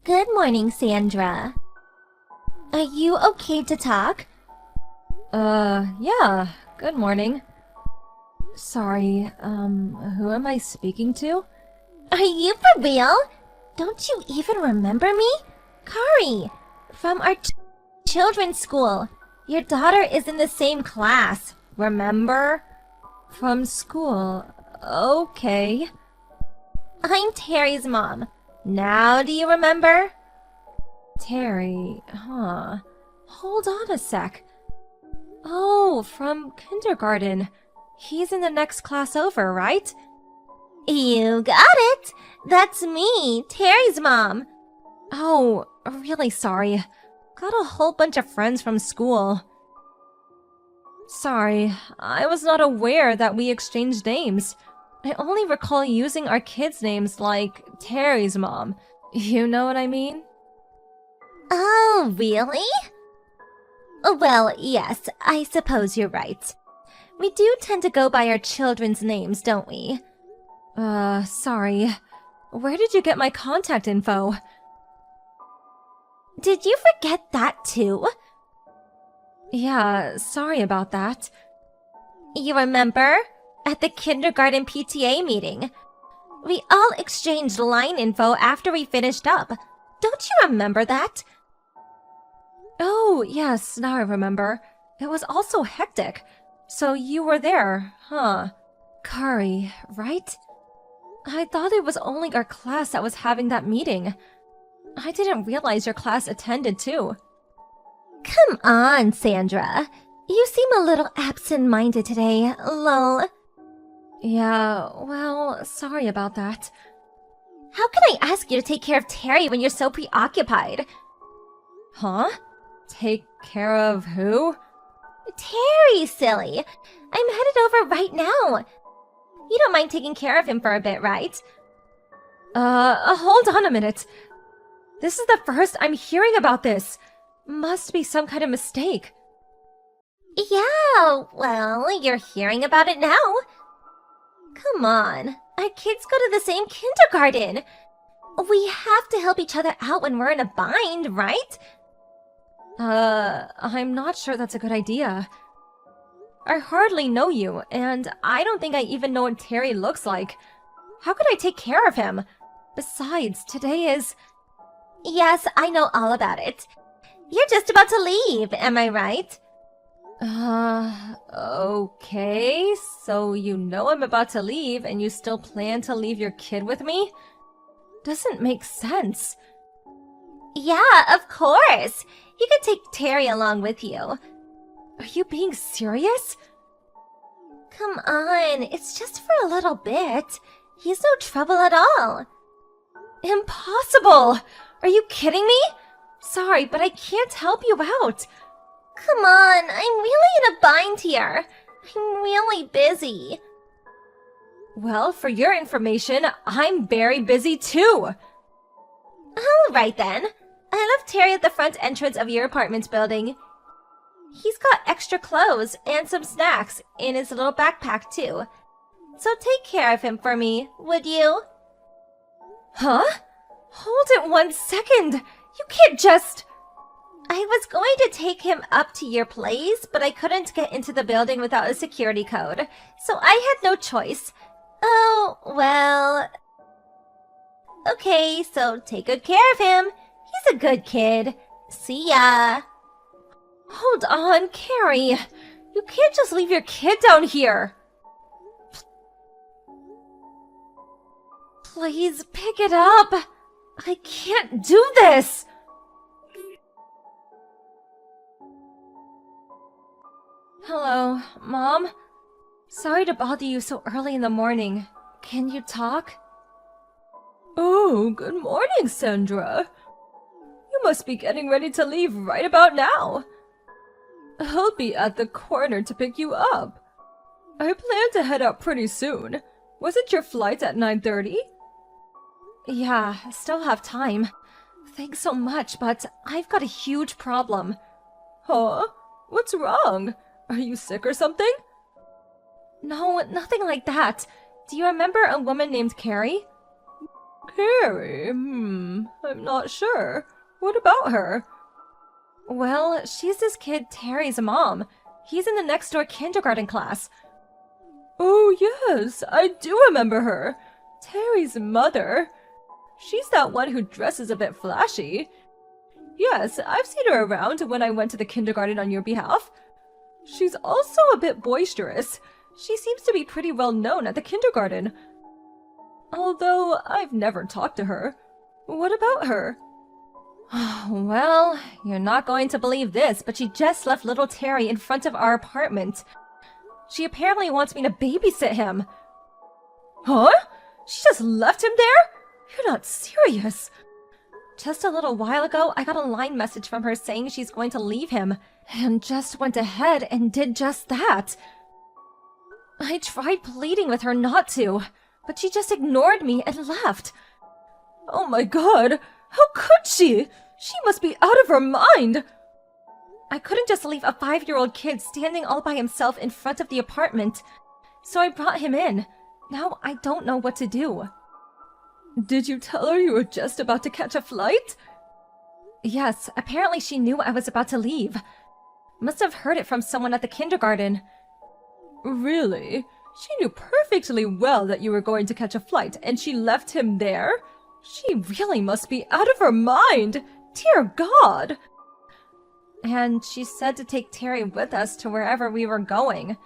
Good morning, Sandra. Are you okay to talk? Yeah. Good morning. Sorry, who am I speaking to? Are you for real? Don't you even remember me? Kari, from our children's school. Your daughter is in the same class, remember? From school. Okay. I'm Terry's mom. Now do you remember? Terry, huh? Hold on a sec. Oh, from kindergarten. He's in the next class over, right? You got it! That's me, Terry's mom. Oh, really sorry. Got a whole bunch of friends from school. Sorry, I was not aware that we exchanged names. I only recall using our kids' names like Terry's mom. You know what I mean? Oh, really? Well, yes, I suppose you're right. We do tend to go by our children's names, don't we? Sorry. Where did you get my contact info? Did you forget that too? Yeah, sorry about that. You remember? At the kindergarten PTA meeting. We all exchanged line info after we finished up. Don't you remember that? Oh, yes, now I remember. It was all so hectic. So you were there, huh? Kari, right? I thought it was only our class that was having that meeting. I didn't realize your class attended too. Come on, Sandra. You seem a little absent-minded today, lol. Yeah, well, sorry about that. How can I ask you to take care of Terry when you're so preoccupied? Huh? Take care of who? Terry, silly. I'm headed over right now. You don't mind taking care of him for a bit, right? Hold on a minute. This is the first I'm hearing about this. Must be some kind of mistake. Yeah, well, you're hearing about it now. Come on, our kids go to the same kindergarten. We have to help each other out when we're in a bind, right? I'm not sure that's a good idea. I hardly know you, and I don't think I even know what Terry looks like. How could I take care of him? Besides, today is... Yes, I know all about it. You're just about to leave, am I right? Okay. So you know I'm about to leave, and you still plan to leave your kid with me? Doesn't make sense. Yeah, of course. You can take Terry along with you. Are you being serious? Come on, it's just for a little bit. He's no trouble at all. Impossible! Are you kidding me? Sorry, but I can't help you out. Come on, I'm really in a bind here. I'm really busy. Well, for your information, I'm very busy too. Alright then. I left Terry at the front entrance of your apartment building. He's got extra clothes and some snacks in his little backpack too. So take care of him for me, would you? Huh? Hold it 1 second. You can't just... I was going to take him up to your place, but I couldn't get into the building without a security code, so I had no choice. Oh, well... Okay, so take good care of him. He's a good kid. See ya. Hold on, Carrie. You can't just leave your kid down here. Please pick it up. I can't do this. Hello, Mom? Sorry to bother you so early in the morning. Can you talk? Oh, good morning, Sandra. You must be getting ready to leave right about now. I'll be at the corner to pick you up. I plan to head out pretty soon. Wasn't your flight at 9:30? Yeah, I still have time. Thanks so much, but I've got a huge problem. Huh? What's wrong? Are you sick or something? No, nothing like that. Do you remember a woman named Carrie? Carrie, I'm not sure. What about her? Well, she's this kid Terry's mom. He's in the next door kindergarten class. Oh, yes, I do remember her. Terry's mother. She's that one who dresses a bit flashy. Yes, I've seen her around when I went to the kindergarten on your behalf. She's also a bit boisterous. She seems to be pretty well known at the kindergarten. Although I've never talked to her. What about her? Well, you're not going to believe this, but she just left little Terry in front of our apartment. She apparently wants me to babysit him. Huh? She just left him there? You're not serious. Just a little while ago, I got a line message from her saying she's going to leave him, and just went ahead and did just that. I tried pleading with her not to, but she just ignored me and left. Oh my god, how could she? She must be out of her mind. I couldn't just leave a 5-year-old kid standing all by himself in front of the apartment, so I brought him in. Now I don't know what to do. Did you tell her you were just about to catch a flight? Yes, apparently she knew I was about to leave. Must have heard it from someone at the kindergarten. Really? She knew perfectly well that you were going to catch a flight, and she left him there? She really must be out of her mind! Dear God! And she said to take Terry with us to wherever we were going.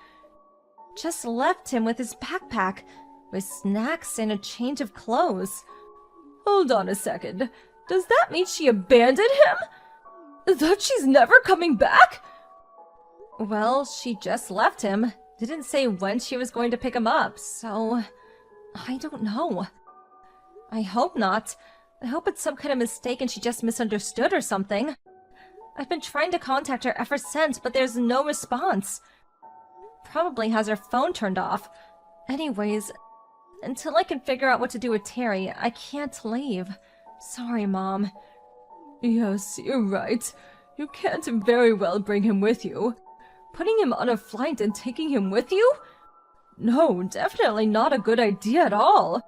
Just left him with his backpack, with snacks and a change of clothes. Hold on a second. Does that mean she abandoned him? That she's never coming back? Well, she just left him. Didn't say when she was going to pick him up, so I don't know. I hope not. I hope it's some kind of mistake and she just misunderstood or something. I've been trying to contact her ever since, but there's no response. Probably has her phone turned off. Anyways, until I can figure out what to do with Terry, I can't leave. Sorry, Mom. Yes, you're right. You can't very well bring him with you. Putting him on a flight and taking him with you? No, definitely not a good idea at all.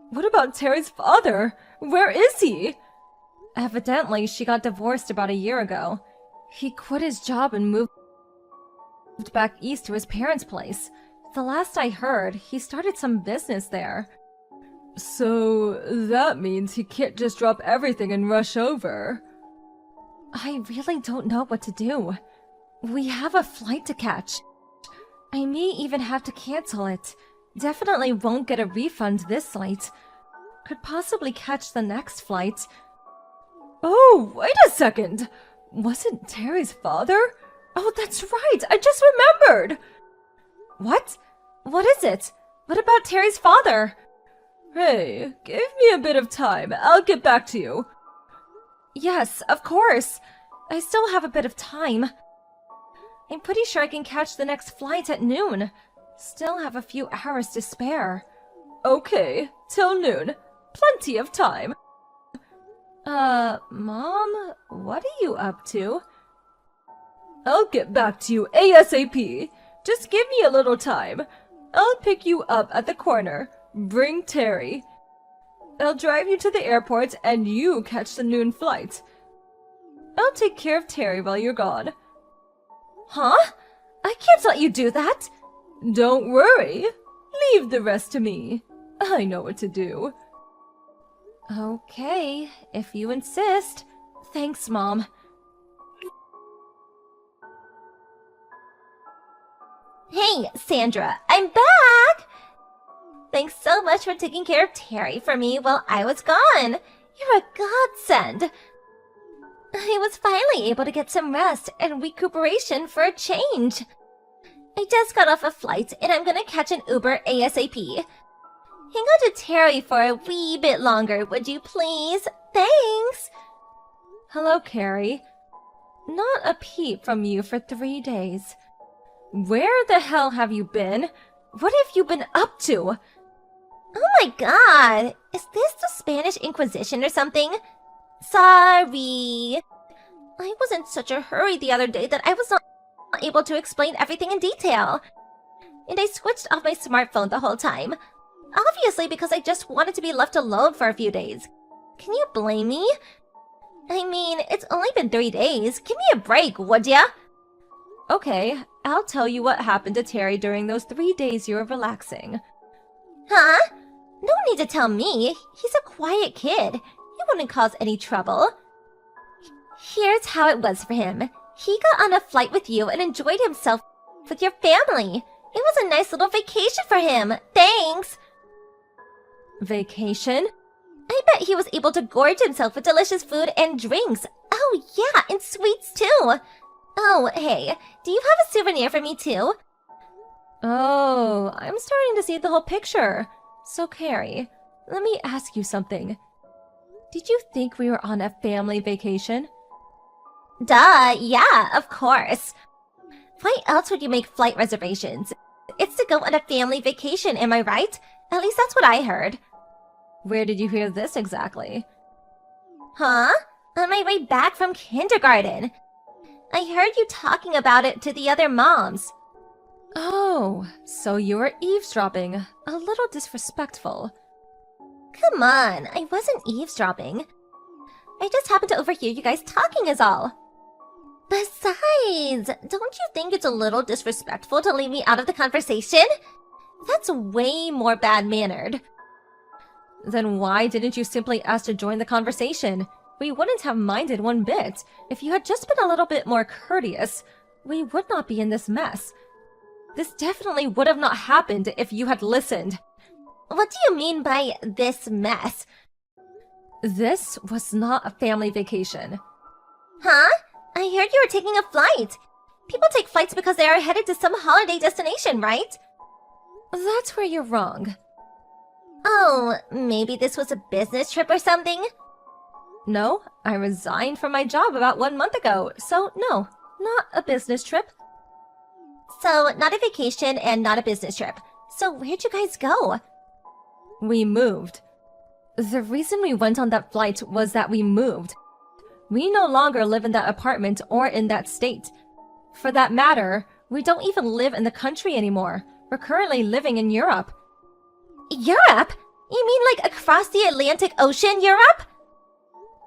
What about Terry's father? Where is he? Evidently, she got divorced about a year ago. He quit his job and moved back east to his parents' place. The last I heard, he started some business there. So, that means he can't just drop everything and rush over. I really don't know what to do. We have a flight to catch. I may even have to cancel it. Definitely won't get a refund this late. Could possibly catch the next flight. Oh, wait a second! Wasn't Terry's father? Oh, that's right! I just remembered! What? What is it? What about Terry's father? Hey, give me a bit of time. I'll get back to you. Yes, of course. I still have a bit of time. I'm pretty sure I can catch the next flight at noon. Still have a few hours to spare. Okay, till noon. Plenty of time. Mom? What are you up to? I'll get back to you ASAP. Just give me a little time. I'll pick you up at the corner. Bring Terry. I'll drive you to the airport and you catch the noon flight. I'll take care of Terry while you're gone. Huh? I can't let you do that. Don't worry. Leave the rest to me. I know what to do. Okay, if you insist. Thanks, Mom. Hey, Sandra, I'm back! Thanks so much for taking care of Terry for me while I was gone. You're a godsend. I was finally able to get some rest and recuperation for a change. I just got off a flight and I'm gonna catch an Uber ASAP. Hang on to Terry for a wee bit longer, would you please? Thanks! Hello, Carrie. Not a peep from you for 3 days. Where the hell have you been? What have you been up to? Oh my god! Is this the Spanish Inquisition or something? Sorry. I was in such a hurry the other day that I was not able to explain everything in detail. And I switched off my smartphone the whole time. Obviously because I just wanted to be left alone for a few days. Can you blame me? I mean, it's only been 3 days. Give me a break, would ya? Okay, I'll tell you what happened to Terry during those 3 days you were relaxing. Huh? No need to tell me. He's a quiet kid. He wouldn't cause any trouble. Here's how it was for him. He got on a flight with you and enjoyed himself with your family. It was a nice little vacation for him. Thanks. Vacation? I bet he was able to gorge himself with delicious food and drinks. Oh yeah, and sweets too. Oh, hey, do you have a souvenir for me too? Oh, I'm starting to see the whole picture. So, Carrie, let me ask you something. Did you think we were on a family vacation? Duh, yeah, of course. Why else would you make flight reservations? It's to go on a family vacation, am I right? At least that's what I heard. Where did you hear this exactly? Huh? On my way back from kindergarten. I heard you talking about it to the other moms. Oh, so you were eavesdropping. A little disrespectful. Come on, I wasn't eavesdropping. I just happened to overhear you guys talking is all. Besides, don't you think it's a little disrespectful to leave me out of the conversation? That's way more bad-mannered. Then why didn't you simply ask to join the conversation? We wouldn't have minded one bit. If you had just been a little bit more courteous, we would not be in this mess. This definitely would have not happened if you had listened. What do you mean by this mess? This was not a family vacation. Huh? I heard you were taking a flight. People take flights because they are headed to some holiday destination, right? That's where you're wrong. Oh, maybe this was a business trip or something? No, I resigned from my job about 1 month ago, so no, not a business trip. So, not a vacation and not a business trip. So where'd you guys go? We moved. The reason we went on that flight was that we moved. We no longer live in that apartment or in that state. For that matter, we don't even live in the country anymore. We're currently living in Europe. Europe? You mean like across the Atlantic Ocean Europe?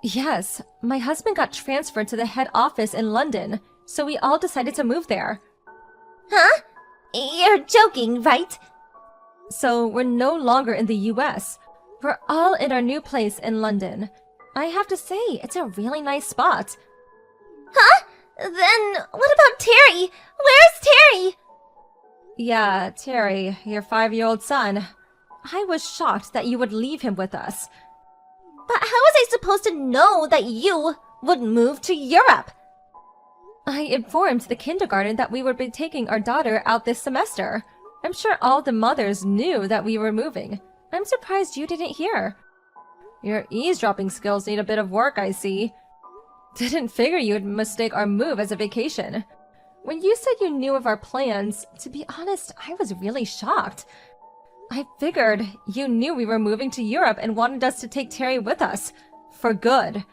Yes, my husband got transferred to the head office in London, so we all decided to move there. Huh? You're joking, right? So we're no longer in the US. We're all in our new place in London. I have to say, it's a really nice spot. Huh? Then what about Terry? Where's Terry? Yeah, Terry, your 5-year-old son. I was shocked that you would leave him with us. But how was I supposed to know that you would move to Europe? I informed the kindergarten that we would be taking our daughter out this semester. I'm sure all the mothers knew that we were moving. I'm surprised you didn't hear. Your eavesdropping skills need a bit of work, I see. Didn't figure you'd mistake our move as a vacation. When you said you knew of our plans, to be honest, I was really shocked. I figured you knew we were moving to Europe and wanted us to take Terry with us. For good.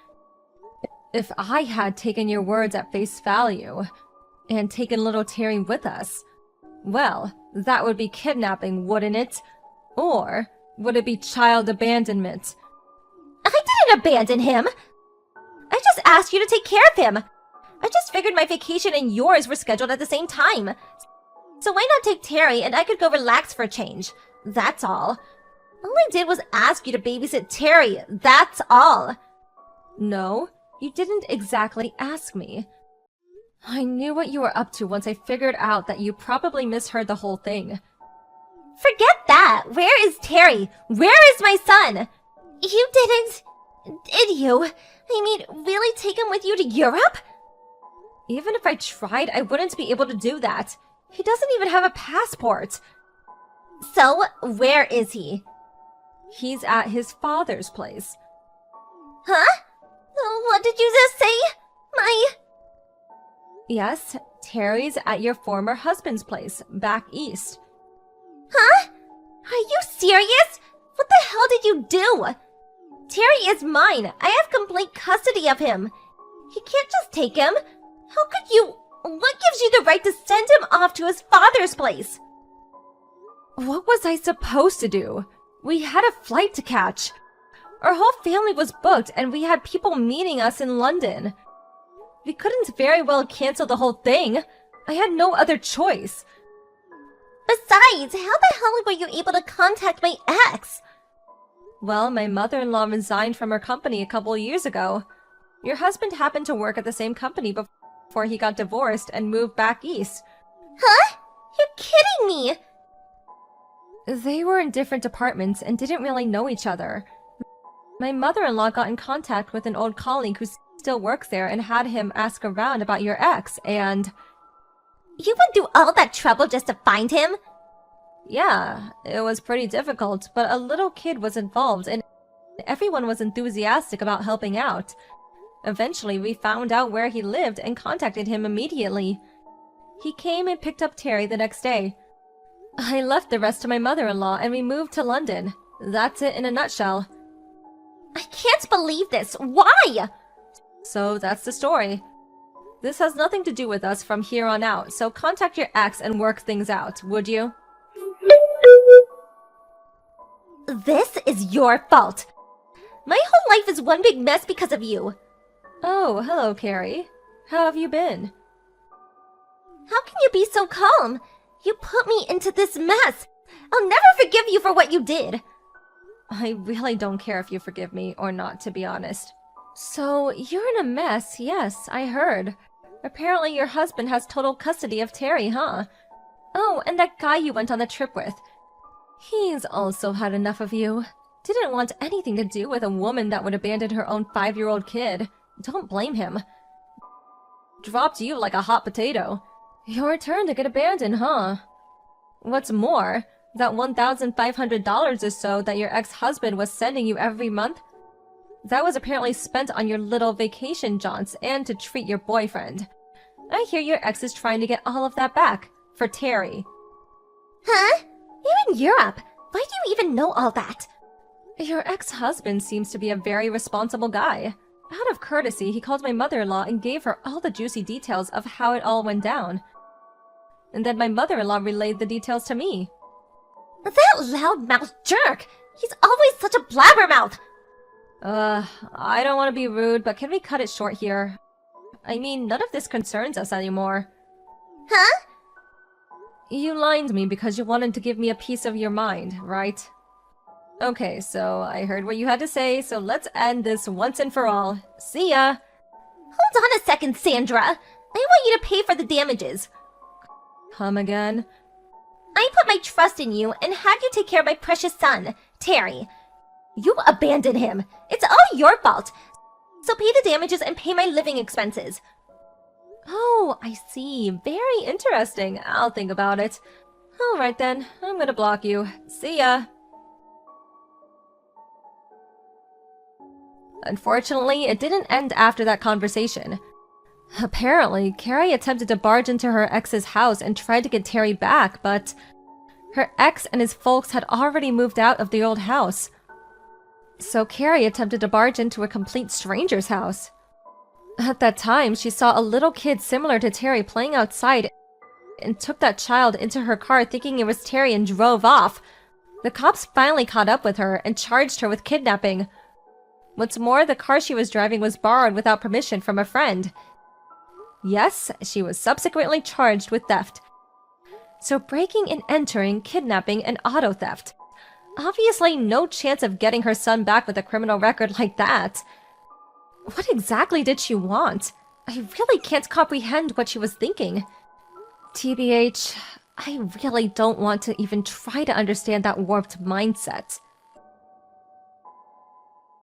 If I had taken your words at face value, and taken little Terry with us, well, that would be kidnapping, wouldn't it? Or would it be child abandonment? I didn't abandon him! I just asked you to take care of him! I just figured my vacation and yours were scheduled at the same time. So why not take Terry and I could go relax for a change? That's all. All I did was ask you to babysit Terry, that's all. No, you didn't exactly ask me. I knew what you were up to once I figured out that you probably misheard the whole thing. Forget that! Where is Terry? Where is my son? You didn't... Did you? I mean, really take him with you to Europe? Even if I tried, I wouldn't be able to do that. He doesn't even have a passport. So, where is he? He's at his father's place. Huh? What did you just say? Yes, Terry's at your former husband's place, back east. Huh? Are you serious? What the hell did you do? Terry is mine. I have complete custody of him. You can't just take him. How could you... What gives you the right to send him off to his father's place? What was I supposed to do? We had a flight to catch. Our whole family was booked and we had people meeting us in London. We couldn't very well cancel the whole thing. I had no other choice. Besides, how the hell were you able to contact my ex? Well, my mother-in-law resigned from her company a couple years ago. Your husband happened to work at the same company before he got divorced and moved back east. Huh? You're kidding me! They were in different departments and didn't really know each other. My mother-in-law got in contact with an old colleague who still works there and had him ask around about your ex, and... You went through all that trouble just to find him? Yeah, it was pretty difficult, but a little kid was involved and everyone was enthusiastic about helping out. Eventually, we found out where he lived and contacted him immediately. He came and picked up Terry the next day. I left the rest to my mother-in-law and we moved to London. That's it in a nutshell. I can't believe this. Why? So that's the story. This has nothing to do with us from here on out, so contact your ex and work things out, would you? This is your fault. My whole life is one big mess because of you. Oh, hello, Carrie. How have you been? How can you be so calm? You put me into this mess. I'll never forgive you for what you did. I really don't care if you forgive me or not, to be honest. So, you're in a mess, yes, I heard. Apparently your husband has total custody of Terry, huh? Oh, and that guy you went on the trip with. He's also had enough of you. Didn't want anything to do with a woman that would abandon her own 5-year-old kid. Don't blame him. Dropped you like a hot potato. Your turn to get abandoned, huh? What's more, that $1,500 or so that your ex-husband was sending you every month, that was apparently spent on your little vacation jaunts and to treat your boyfriend. I hear your ex is trying to get all of that back, for Terry. Huh? You're in Europe. Why do you even know all that? Your ex-husband seems to be a very responsible guy. Out of courtesy, he called my mother-in-law and gave her all the juicy details of how it all went down. And then my mother-in-law relayed the details to me. That loudmouth jerk! He's always such a blabbermouth! I don't want to be rude, but can we cut it short here? I mean, none of this concerns us anymore. Huh? You lined me because you wanted to give me a piece of your mind, right? Okay, so I heard what you had to say, so let's end this once and for all. See ya! Hold on a second, Sandra. I want you to pay for the damages. Come again? I put my trust in you and had you take care of my precious son, Terry. You abandoned him. It's all your fault. So pay the damages and pay my living expenses. Oh, I see. Very interesting. I'll think about it. Alright then, I'm gonna block you. See ya! Unfortunately, it didn't end after that conversation. Apparently, Carrie attempted to barge into her ex's house and tried to get Terry back, but her ex and his folks had already moved out of the old house. So Carrie attempted to barge into a complete stranger's house. At that time, she saw a little kid similar to Terry playing outside and took that child into her car thinking it was Terry and drove off. The cops finally caught up with her and charged her with kidnapping. What's more, the car she was driving was borrowed without permission from a friend. Yes, she was subsequently charged with theft. So breaking and entering, kidnapping, and auto theft. Obviously no chance of getting her son back with a criminal record like that. What exactly did she want? I really can't comprehend what she was thinking. TBH, I really don't want to even try to understand that warped mindset.